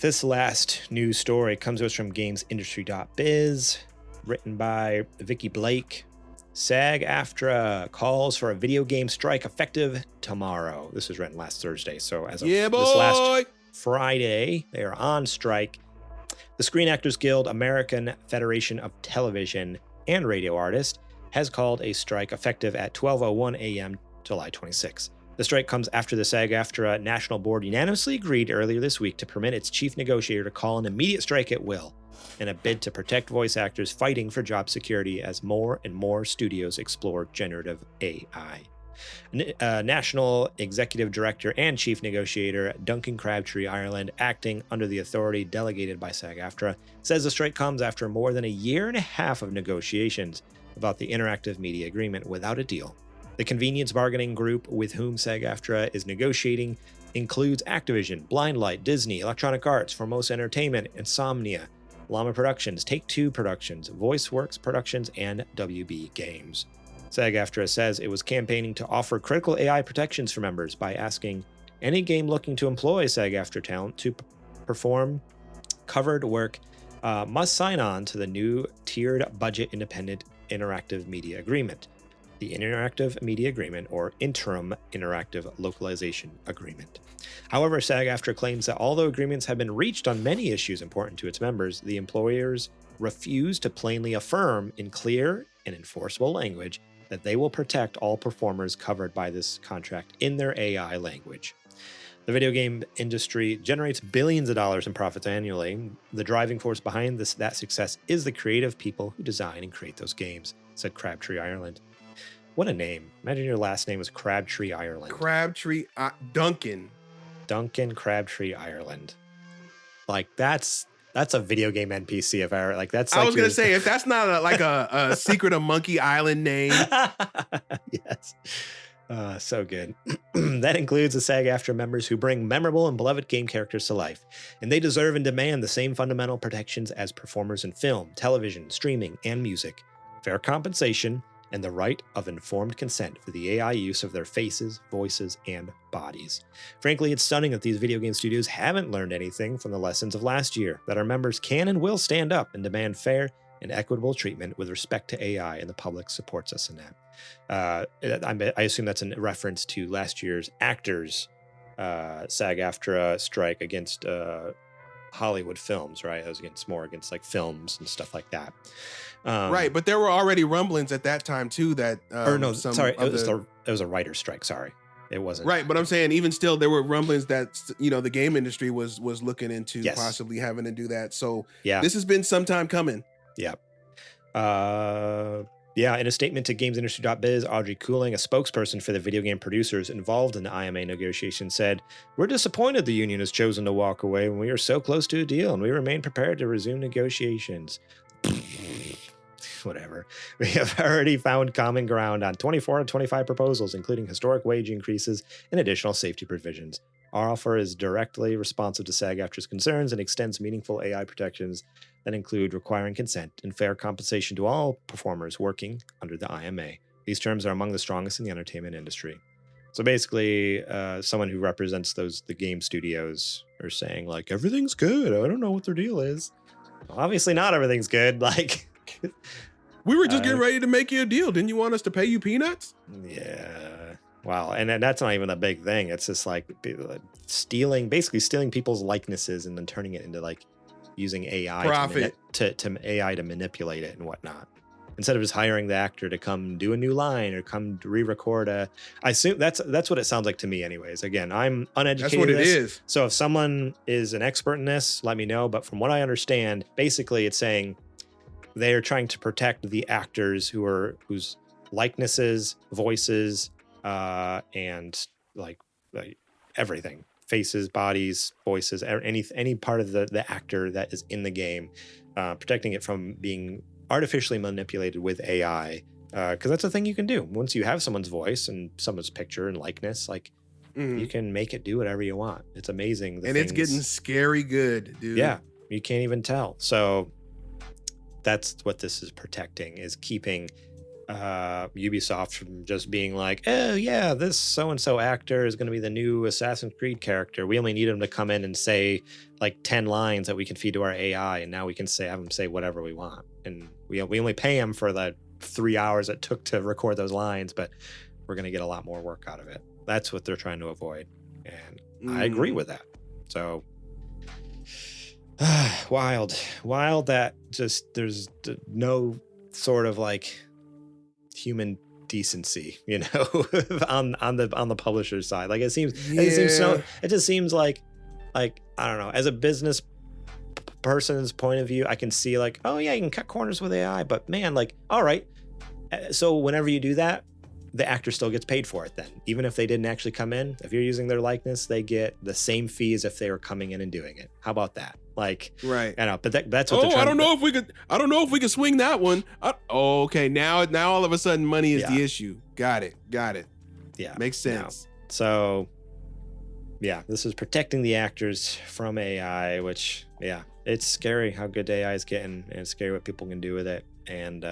This last news story comes to us from gamesindustry.biz, written by Vicky Blake. SAG-AFTRA calls for a video game strike effective tomorrow. This was written last Thursday, so as of this last Friday, they are on strike. The Screen Actors Guild, American Federation of Television and Radio Artists, has called a strike effective at 12:01 a.m. July 26. The strike comes after the SAG-AFTRA National Board unanimously agreed earlier this week to permit its chief negotiator to call an immediate strike at will, in a bid to protect voice actors fighting for job security as more and more studios explore generative AI. National Executive Director and Chief Negotiator Duncan Crabtree Ireland, acting under the authority delegated by SAG-AFTRA, says the strike comes after more than a year and a half of negotiations about the interactive media agreement without a deal. The convenience bargaining group with whom SAG-AFTRA is negotiating includes Activision, Blindlight, Disney, Electronic Arts, Formosa Entertainment, Insomnia, Llama Productions, Take-Two Productions, VoiceWorks Productions, and WB Games. SAG-AFTRA says it was campaigning to offer critical AI protections for members by asking any game looking to employ SAG-AFTRA talent to perform covered work must sign on to the new tiered budget independent interactive media agreement, the Interactive Media Agreement, or Interim Interactive Localization Agreement. However, SAG-AFTRA claims that although agreements have been reached on many issues important to its members, the employers refuse to plainly affirm in clear and enforceable language that they will protect all performers covered by this contract in their AI language. The video game industry generates billions of dollars in profits annually. The driving force behind that success is the creative people who design and create those games, said Crabtree Ireland. What a name. Imagine your last name was Crabtree Ireland. Duncan Crabtree Ireland. Like, that's a video game NPC if I like that's. I was gonna say, if that's not a Secret of Monkey Island name. Yes. So good. That includes the SAG-AFTRA members who bring memorable and beloved game characters to life, and they deserve and demand the same fundamental protections as performers in film, television, streaming, and music. Fair compensation, and the right of informed consent for the AI use of their faces, voices, and bodies. Frankly, it's stunning that these video game studios haven't learned anything from the lessons of last year, that our members can and will stand up and demand fair and equitable treatment with respect to AI, and the public supports us in that. I assume that's in reference to last year's actors SAG-AFTRA strike against Hollywood films, right? It was more against like films and stuff like that. Right, but there were already rumblings at that time too that it was a writer's strike. Sorry, it wasn't. Right, but I'm saying even still there were rumblings that the game industry was looking into possibly having to do that. So yeah, this has been some time coming. Yeah. In a statement to gamesindustry.biz, Audrey Cooling, a spokesperson for the video game producers involved in the IMA negotiations, said, "We're disappointed the union has chosen to walk away when we are so close to a deal, and we remain prepared to resume negotiations." Whatever. We have already found common ground on 24 and 25 proposals, including historic wage increases and additional safety provisions. Our offer is directly responsive to SAG-AFTRA's concerns and extends meaningful AI protections that include requiring consent and fair compensation to all performers working under the IMA. These terms are among the strongest in the entertainment industry. So basically, someone who represents the game studios are saying, like, everything's good. I don't know what their deal is. Well, obviously not everything's good. Like, we were just getting ready to make you a deal. Didn't you want us to pay you peanuts? Yeah. Wow. And that's not even a big thing. It's just like stealing people's likenesses and then turning it into like using AI to AI to manipulate it and whatnot. Instead of just hiring the actor to come do a new line or come re-record I assume that's what it sounds like to me anyways. Again, I'm uneducated. That's what it is. So if someone is an expert in this, let me know. But from what I understand, basically it's saying they are trying to protect the actors whose likenesses, voices, and like everything, faces, bodies, voices, any part of the actor that is in the game, protecting it from being artificially manipulated with AI, because that's a thing you can do. Once you have someone's voice and someone's picture and likeness, like you can make it do whatever you want. It's amazing. It's getting scary good, dude. Yeah, you can't even tell. So that's what this is protecting, is keeping Ubisoft from just being like, oh yeah, this so-and-so actor is going to be the new Assassin's Creed character. We only need him to come in and say like 10 lines that we can feed to our AI, and now we can have him say whatever we want. And we only pay him for the 3 hours it took to record those lines, but we're going to get a lot more work out of it. That's what they're trying to avoid. And I agree with that. So wild that just there's no sort of like human decency, you know, on the publisher's side. Like it just seems like I don't know, as a business person's point of view, I can see like, oh yeah, you can cut corners with AI, but man, like, all right, so whenever you do that, the actor still gets paid for it then. Even if they didn't actually come in, if you're using their likeness, they get the same fee as if they were coming in and doing it. How about that? Like, right. I know, but that's what they're trying I don't know if we could swing that one. Okay. Now all of a sudden money is the issue. Got it. Yeah. Makes sense. No. So yeah, this is protecting the actors from AI, which it's scary how good AI is getting, and it's scary what people can do with it. And,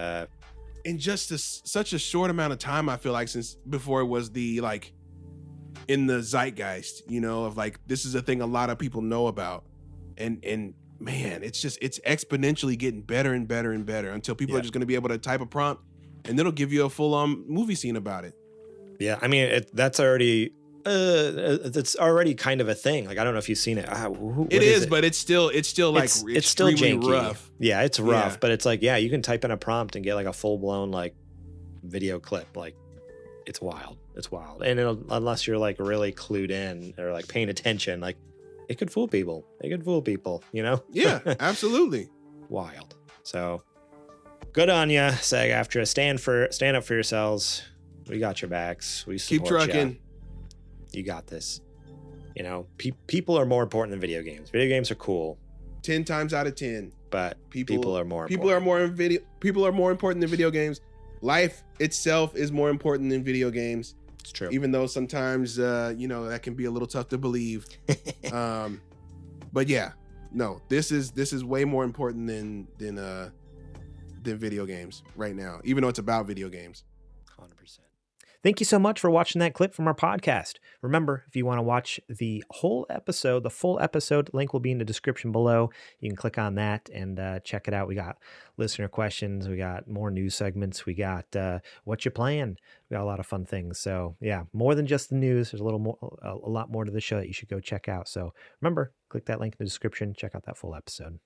in just such a short amount of time, I feel like, since before it was the like in the zeitgeist, you know, of like, this is a thing a lot of people know about, and man, it's exponentially getting better and better and better until people are just going to be able to type a prompt and it'll give you a full movie scene about it. Yeah, I mean that's already it's already kind of a thing. Like I don't know if you've seen it. It is, but it's still like it's still janky. Rough. Yeah, it's rough, but it's like you can type in a prompt and get like a full blown like video clip. Like it's wild. And unless you're like really clued in or like paying attention, like it could fool people. You know? Yeah, absolutely. Wild. So good on you, SAG-AFTRA. Stand up for yourselves. We got your backs. We support Keep trucking. Ya. You got this. You know, people are more important than video games. Video games are cool. 10 times out of 10. But people are more important. People are more important than video games. Life itself is more important than video games. It's true. Even though sometimes that can be a little tough to believe. But yeah, no, this is way more important than video games right now, even though it's about video games. 100%. Thank you so much for watching that clip from our podcast. Remember, if you want to watch the full episode, link will be in the description below. You can click on that and check it out. We got listener questions. We got more news segments. We got what you playing. We got a lot of fun things. So yeah, more than just the news. There's a lot more to the show that you should go check out. So remember, click that link in the description. Check out that full episode.